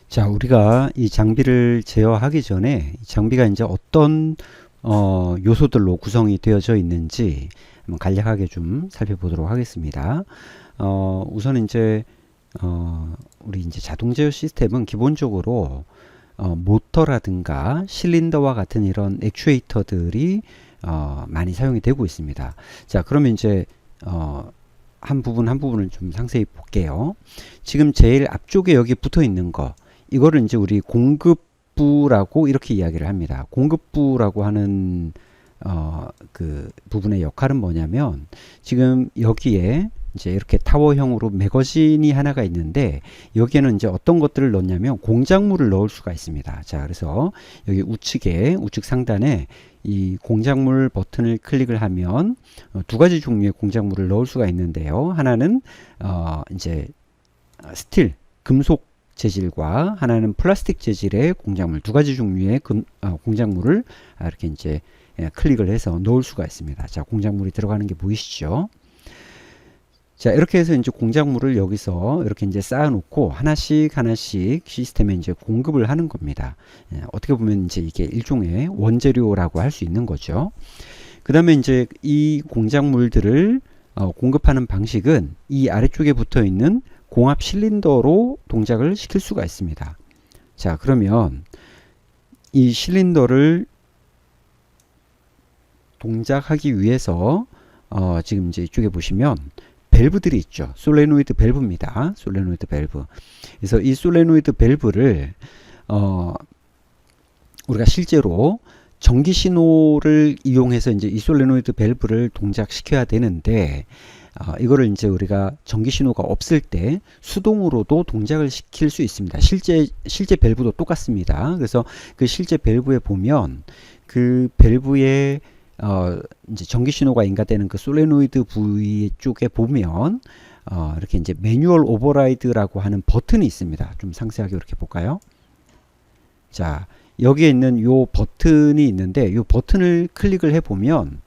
자, 우리가 이 장비를 제어하기 전에 이 장비가 이제 어떤 요소들로 구성이 되어져 있는지 한번 간략하게 좀 살펴보도록 하겠습니다. 우선 이제 우리 이제 자동 제어 시스템은 기본적으로 모터라든가 실린더와 같은 이런 액추에이터들이 많이 사용이 되고 있습니다. 자, 그러면 이제 한 부분을 좀 상세히 볼게요. 지금 제일 앞쪽에 여기 붙어 있는 거, 이거를 이제 우리 공급부라고 이렇게 이야기를 합니다. 공급부라고 하는 그 부분의 역할은 뭐냐면, 지금 여기에 이제 이렇게 타워형으로 매거진이 하나가 있는데, 여기에는 이제 어떤 것들을 넣냐면 공작물을 넣을 수가 있습니다. 자, 그래서 여기 우측 상단에 이 공작물 버튼을 클릭을 하면 두 가지 종류의 공작물을 넣을 수가 있는데요. 하나는 이제 스틸, 금속 재질과 하나는 플라스틱 재질의 공작물, 두 가지 종류의 공작물을 이렇게 이제 클릭을 해서 넣을 수가 있습니다. 자, 공작물이 들어가는 게 보이시죠? 자, 이렇게 해서 이제 공작물을 여기서 이렇게 이제 쌓아놓고 하나씩 시스템에 이제 공급을 하는 겁니다. 어떻게 보면 이제 이게 일종의 원재료라고 할 수 있는 거죠. 그 다음에 이제 이 공작물들을 공급하는 방식은 이 아래쪽에 붙어 있는 공합 실린더로 동작을 시킬 수가 있습니다. 자, 그러면 이 실린더를 동작하기 위해서 지금 이제 이쪽에 보시면 밸브들이 있죠. 솔레노이드 밸브입니다. 솔레노이드 밸브. 그래서 이 솔레노이드 밸브를 우리가 실제로 전기 신호를 이용해서 이제 이 솔레노이드 밸브를 동작시켜야 되는데, 이거를 이제 우리가 전기 신호가 없을 때 수동으로도 동작을 시킬 수 있습니다. 실제 밸브도 똑같습니다. 그래서 그 실제 밸브에 보면 그 밸브에 이제 전기 신호가 인가되는 그 솔레노이드 부위 쪽에 보면 이렇게 이제 매뉴얼 오버라이드라고 하는 버튼이 있습니다. 좀 상세하게 이렇게 볼까요? 자, 여기에 있는 요 버튼이 있는데, 요 버튼을 클릭을 해 보면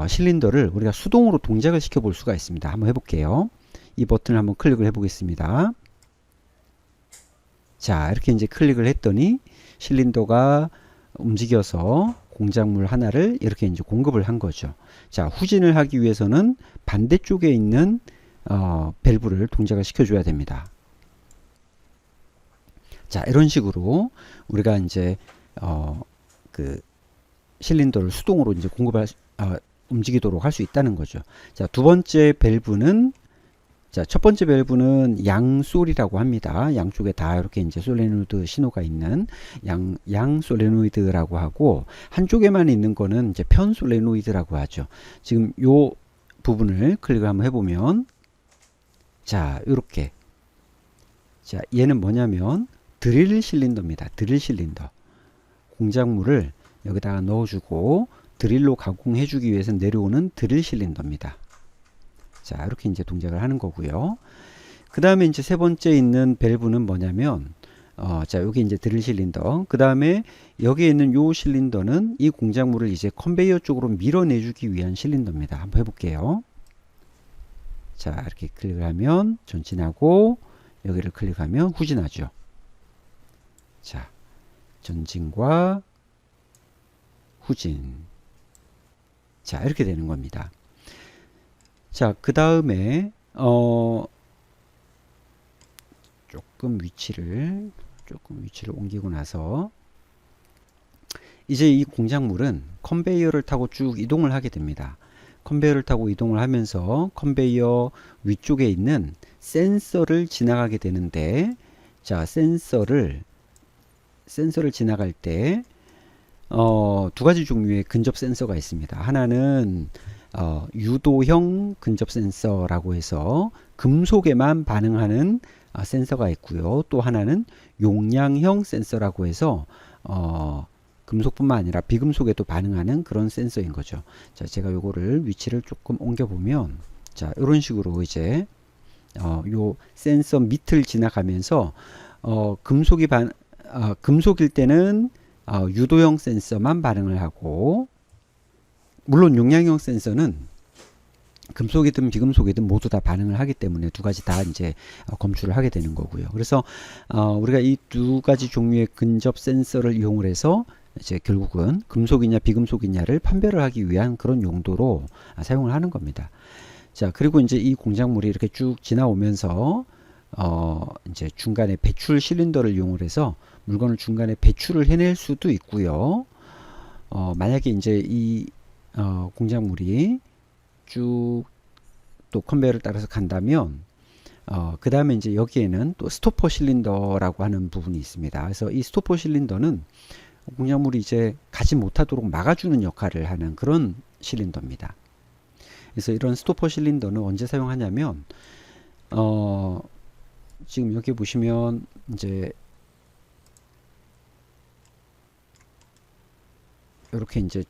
실린더를 우리가 수동으로 동작을 시켜 볼 수가 있습니다. 한번 해볼게요. 이 버튼을 한번 클릭을 해 보겠습니다. 자, 이렇게 이제 클릭을 했더니 실린더가 움직여서 공작물 하나를 이렇게 이제 공급을 한 거죠. 자, 후진을 하기 위해서는 반대쪽에 있는 밸브를 동작을 시켜줘야 됩니다. 자, 이런 식으로 우리가 이제 그 실린더를 수동으로 이제 움직이도록 할 수 있다는 거죠. 자, 두 번째 밸브는, 자, 첫 번째 밸브는 양솔이라고 합니다. 양쪽에 다 이렇게 이제 솔레노이드 신호가 있는 양 솔레노이드라고 하고, 한쪽에만 있는 거는 이제 편 솔레노이드라고 하죠. 지금 요 부분을 클릭을 한번 해보면, 자, 요렇게. 자, 얘는 뭐냐면 드릴 실린더입니다. 드릴 실린더. 공작물을 여기다가 넣어주고 드릴로 가공해주기 위해서 내려오는 드릴 실린더입니다. 자, 이렇게 이제 동작을 하는 거고요. 그 다음에 이제 세 번째 있는 밸브는 뭐냐면, 자, 여기 이제 드릴 실린더. 그 다음에 여기에 있는 요 실린더는 이 공작물을 이제 컨베이어 쪽으로 밀어내주기 위한 실린더입니다. 한번 해볼게요. 자, 이렇게 클릭을 하면 전진하고, 여기를 클릭하면 후진하죠. 자, 전진과 후진. 자, 이렇게 되는 겁니다. 자, 그 다음에 조금 위치를 옮기고 나서 이제 이 공작물은 컨베이어를 타고 쭉 이동을 하게 됩니다. 컨베이어를 타고 이동을 하면서 컨베이어 위쪽에 있는 센서를 지나가게 되는데, 자, 센서를 지나갈 때 두 가지 종류의 근접 센서가 있습니다. 하나는 유도형 근접 센서라고 해서 금속에만 반응하는 센서가 있고요. 또 하나는 용량형 센서라고 해서 금속뿐만 아니라 비금속에도 반응하는 그런 센서인 거죠. 자, 제가 요거를 위치를 조금 옮겨 보면, 자, 이런 식으로 이제 요 센서 밑을 지나가면서 금속일 때는 유도형 센서만 반응을 하고, 물론 용량형 센서는 금속이든 비금속이든 모두 다 반응을 하기 때문에 두 가지 다 이제 검출을 하게 되는 거고요. 그래서 우리가 이 두 가지 종류의 근접 센서를 이용을 해서 이제 결국은 금속이냐 비금속이냐를 판별을 하기 위한 그런 용도로 사용을 하는 겁니다. 자, 그리고 이제 이 공작물이 이렇게 쭉 지나오면서 이제 중간에 배출 실린더를 이용을 해서 물건을 중간에 배출을 해낼 수도 있고요. 만약에 이제 이 공작물이 쭉 또 컨베이어를 따라서 간다면 그 다음에 이제 여기에는 또 스토퍼 실린더라고 하는 부분이 있습니다. 그래서 이 스토퍼 실린더는 공작물이 이제 가지 못하도록 막아주는 역할을 하는 그런 실린더입니다. 그래서 이런 스토퍼 실린더는 언제 사용하냐면 지금 여기 보시면 이제 이렇게 이제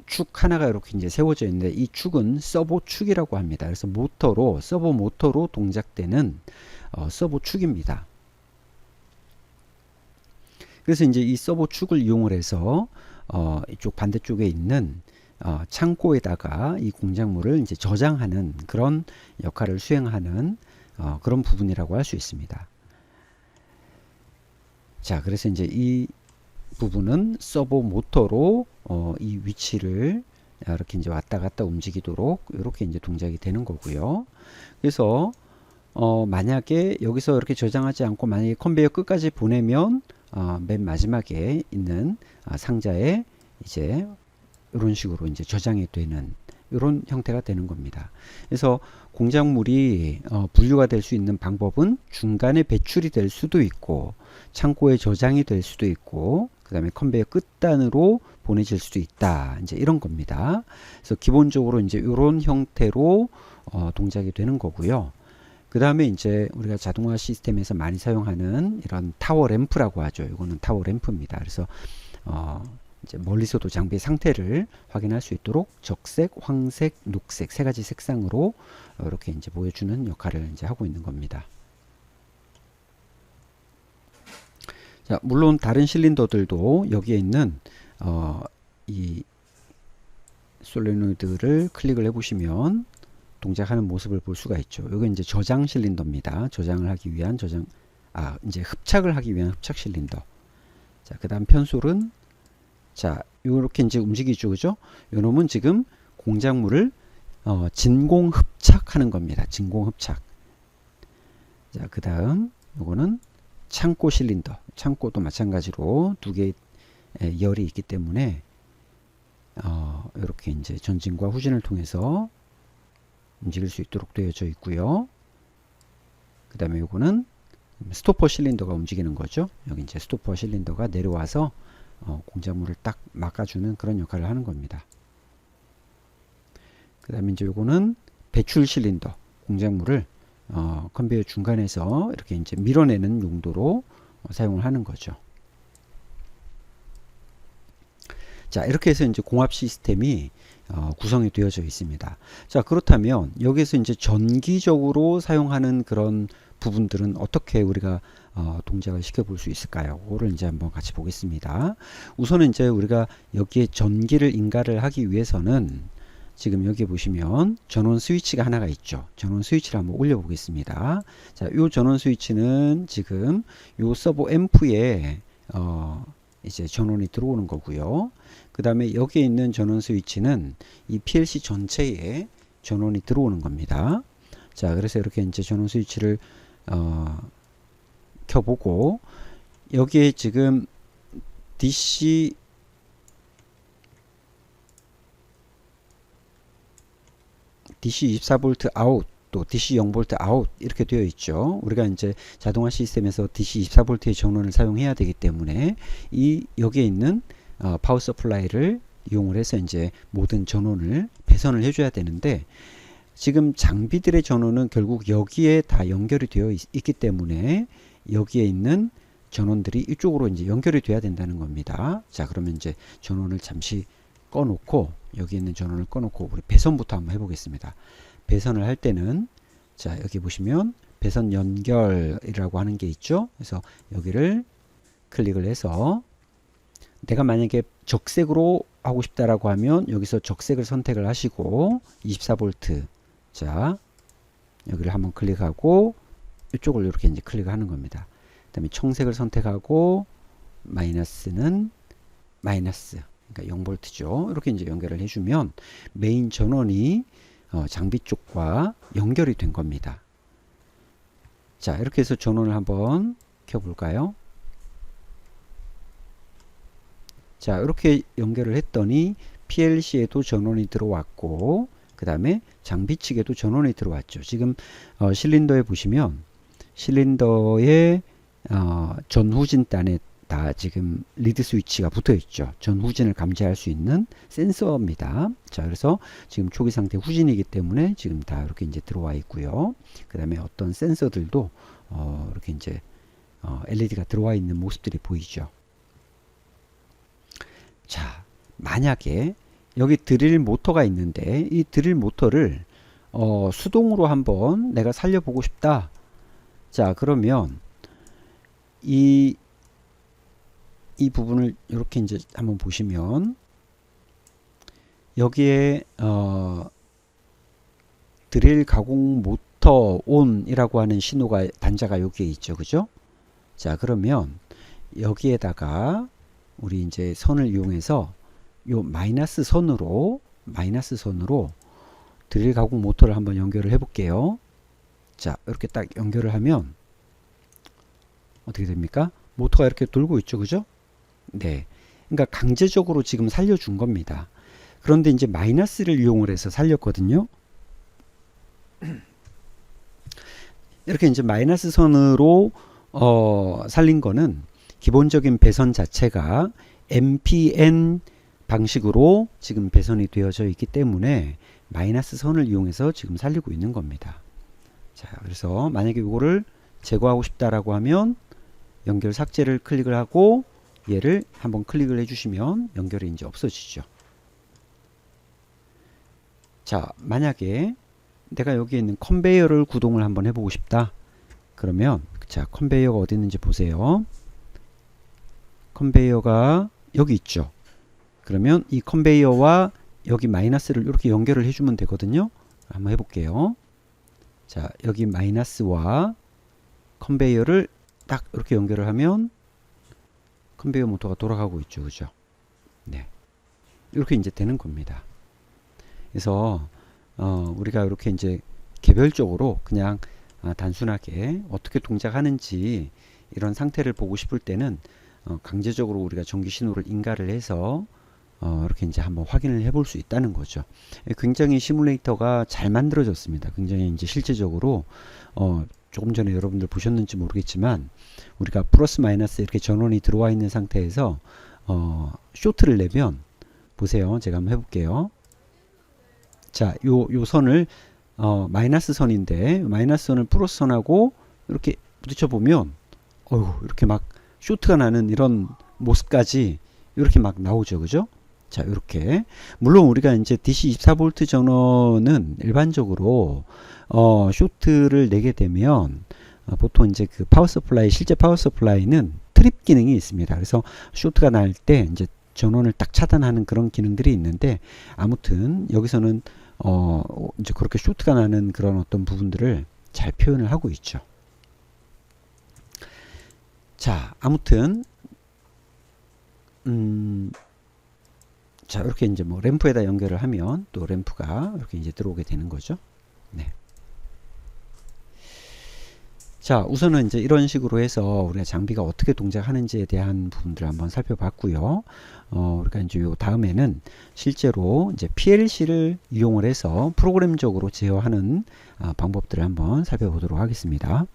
축 하나가 이렇게 이제 세워져 있는데 이 축은 서보 축이라고 합니다. 그래서 모터로 서보 모터로 동작되는 서보 축입니다. 그래서 이제 이 서보 축을 이용을 해서 이쪽 반대쪽에 있는 창고에다가 이 공작물을 이제 저장하는 그런 역할을 수행하는 그런 부분이라고 할 수 있습니다. 자, 그래서 이제 이 부분은 서보 모터로 이 위치를 이렇게 이제 왔다 갔다 움직이도록 이렇게 이제 동작이 되는 거고요. 그래서 만약에 여기서 이렇게 저장하지 않고 만약에 컨베이어 끝까지 보내면 맨 마지막에 있는 상자에 이제 이런 식으로 이제 저장이 되는 이런 형태가 되는 겁니다. 그래서 공작물이 분류가 될 수 있는 방법은 중간에 배출이 될 수도 있고 창고에 저장이 될 수도 있고 그 다음에 컨베이어 끝단으로 보내질 수도 있다. 이제 이런 겁니다. 그래서 기본적으로 이제 이런 형태로 동작이 되는 거고요. 그 다음에 이제 우리가 자동화 시스템에서 많이 사용하는 이런 타워 램프라고 하죠. 이거는 타워 램프입니다. 그래서 이제 멀리서도 장비의 상태를 확인할 수 있도록 적색, 황색, 녹색 세 가지 색상으로 이렇게 이제 보여주는 역할을 이제 하고 있는 겁니다. 자, 물론 다른 실린더들도 여기에 있는 이 솔레노이드를 클릭을 해보시면 동작하는 모습을 볼 수가 있죠. 여기 이제 저장 실린더입니다. 저장을 하기 위한 이제 흡착을 하기 위한 흡착 실린더. 자, 그 다음 편솔은 자, 요렇게 이제 움직이죠. 그죠? 요 놈은 지금 공작물을 진공 흡착하는 겁니다. 진공 흡착. 자, 그 다음 요거는 창고 실린더. 창고도 마찬가지로 두 개의 열이 있기 때문에 이렇게 이제 전진과 후진을 통해서 움직일 수 있도록 되어져 있고요. 그 다음에 요거는 스토퍼 실린더가 움직이는 거죠. 여기 이제 스토퍼 실린더가 내려와서 공작물을 딱 막아주는 그런 역할을 하는 겁니다. 그 다음에 이제 요거는 배출 실린더. 공작물을 컨베이어 중간에서 이렇게 이제 밀어내는 용도로 사용을 하는 거죠. 자, 이렇게 해서 이제 공합 시스템이 구성이 되어져 있습니다. 자, 그렇다면 여기서 이제 전기적으로 사용하는 그런 부분들은 어떻게 우리가 동작을 시켜볼 수 있을까요? 그거를 이제 한번 같이 보겠습니다. 우선은 이제 우리가 여기에 전기를 인가를 하기 위해서는 지금 여기 보시면 전원 스위치가 하나가 있죠. 전원 스위치를 한번 올려 보겠습니다. 자, 요 전원 스위치는 지금 요 서버 앰프에 이제 전원이 들어오는 거고요. 그 다음에 여기에 있는 전원 스위치는 이 PLC 전체에 전원이 들어오는 겁니다. 자, 그래서 이렇게 이제 전원 스위치를 켜보고 여기에 지금 DC 24V 아웃 또 DC 0V 아웃 이렇게 되어 있죠. 우리가 이제 자동화 시스템에서 DC 24V의 전원을 사용해야 되기 때문에 여기에 있는 파워 서플라이를 이용을 해서 이제 모든 전원을 배선을 해줘야 되는데 지금 장비들의 전원은 결국 여기에 다 연결이 되어 있기 때문에 여기에 있는 전원들이 이쪽으로 이제 연결이 돼야 된다는 겁니다. 자, 그러면 이제 전원을 잠시 꺼놓고 여기 있는 전원을 꺼놓고 우리 배선부터 한번 해보겠습니다. 배선을 할 때는 자, 여기 보시면 배선 연결이라고 하는 게 있죠. 그래서 여기를 클릭을 해서 내가 만약에 적색으로 하고 싶다라고 하면 여기서 적색을 선택을 하시고 24V 자, 여기를 한번 클릭하고 이쪽을 이렇게 이제 클릭하는 겁니다. 그 다음에 청색을 선택하고 마이너스는 마이너스, 그러니까 0V죠. 이렇게 이제 연결을 해주면 메인 전원이 장비 쪽과 연결이 된 겁니다. 자, 이렇게 해서 전원을 한번 켜볼까요? 자, 이렇게 연결을 했더니 PLC에도 전원이 들어왔고, 그 다음에 장비 측에도 전원이 들어왔죠. 지금 실린더에 보시면 실린더의 전후진단에 다 지금 리드 스위치가 붙어 있죠. 전후진을 감지할 수 있는 센서입니다. 자, 그래서 지금 초기 상태 후진이기 때문에 지금 다 이렇게 이제 들어와 있고요. 그 다음에 어떤 센서들도 이렇게 이제 LED가 들어와 있는 모습들이 보이죠. 자, 만약에 여기 드릴 모터가 있는데 이 드릴 모터를 수동으로 한번 내가 살려보고 싶다. 자, 그러면 이 부분을 이렇게 이제 한번 보시면 여기에 드릴 가공 모터 온이라고 하는 신호가 단자가 여기에 있죠. 그죠? 자, 그러면 여기에다가 우리 이제 선을 이용해서 요 마이너스 선으로 드릴 가공 모터를 한번 연결을 해 볼게요. 자, 이렇게 딱 연결을 하면 어떻게 됩니까? 모터가 이렇게 돌고 있죠. 그죠? 네. 그러니까 강제적으로 지금 살려준 겁니다. 그런데 이제 마이너스를 이용을 해서 살렸거든요. 이렇게 이제 마이너스 선으로 살린 거는 기본적인 배선 자체가 MPN 방식으로 지금 배선이 되어져 있기 때문에 마이너스 선을 이용해서 지금 살리고 있는 겁니다. 자, 그래서 만약에 이거를 제거하고 싶다라고 하면 연결 삭제를 클릭을 하고 얘를 한번 클릭을 해주시면 연결이 이제 없어지죠. 자, 만약에 내가 여기에 있는 컨베이어를 구동을 한번 해보고 싶다. 그러면 자, 컨베이어가 어디 있는지 보세요. 컨베이어가 여기 있죠. 그러면 이 컨베이어와 여기 마이너스를 이렇게 연결을 해주면 되거든요. 한번 해볼게요. 자, 여기 마이너스와 컨베이어를 딱 이렇게 연결을 하면 컨베이어 모터가 돌아가고 있죠. 그죠? 네. 이렇게 이제 되는 겁니다. 그래서 우리가 이렇게 이제 개별적으로 그냥 단순하게 어떻게 동작하는지 이런 상태를 보고 싶을 때는 강제적으로 우리가 전기 신호를 인가를 해서 이렇게 이제 한번 확인을 해볼 수 있다는 거죠. 굉장히 시뮬레이터가 잘 만들어졌습니다. 굉장히 이제 실제적으로 조금 전에 여러분들 보셨는지 모르겠지만 우리가 플러스 마이너스 이렇게 전원이 들어와 있는 상태에서 쇼트를 내면 보세요. 제가 한번 해볼게요. 자, 요 선을 마이너스 선인데 마이너스 선을 플러스 선하고 이렇게 부딪혀 보면 이렇게 막 쇼트가 나는 이런 모습까지 이렇게 막 나오죠. 그죠? 자, 이렇게 물론 우리가 이제 DC 24V 전원은 일반적으로 쇼트를 내게 되면 보통 이제 그 파워 서플라이 실제 파워 서플라이는 트립 기능이 있습니다. 그래서 쇼트가 날 때 이제 전원을 딱 차단하는 그런 기능들이 있는데 아무튼 여기서는 이제 그렇게 쇼트가 나는 그런 어떤 부분들을 잘 표현을 하고 있죠. 자, 아무튼 자, 이렇게 이제 뭐 램프에다 연결을 하면 또 램프가 이렇게 이제 들어오게 되는 거죠. 네. 자, 우선은 이제 이런 식으로 해서 우리가 장비가 어떻게 동작하는지에 대한 부분들을 한번 살펴봤고요. 우리가 이제 요 다음에는 실제로 이제 PLC를 이용을 해서 프로그램적으로 제어하는 방법들을 한번 살펴보도록 하겠습니다.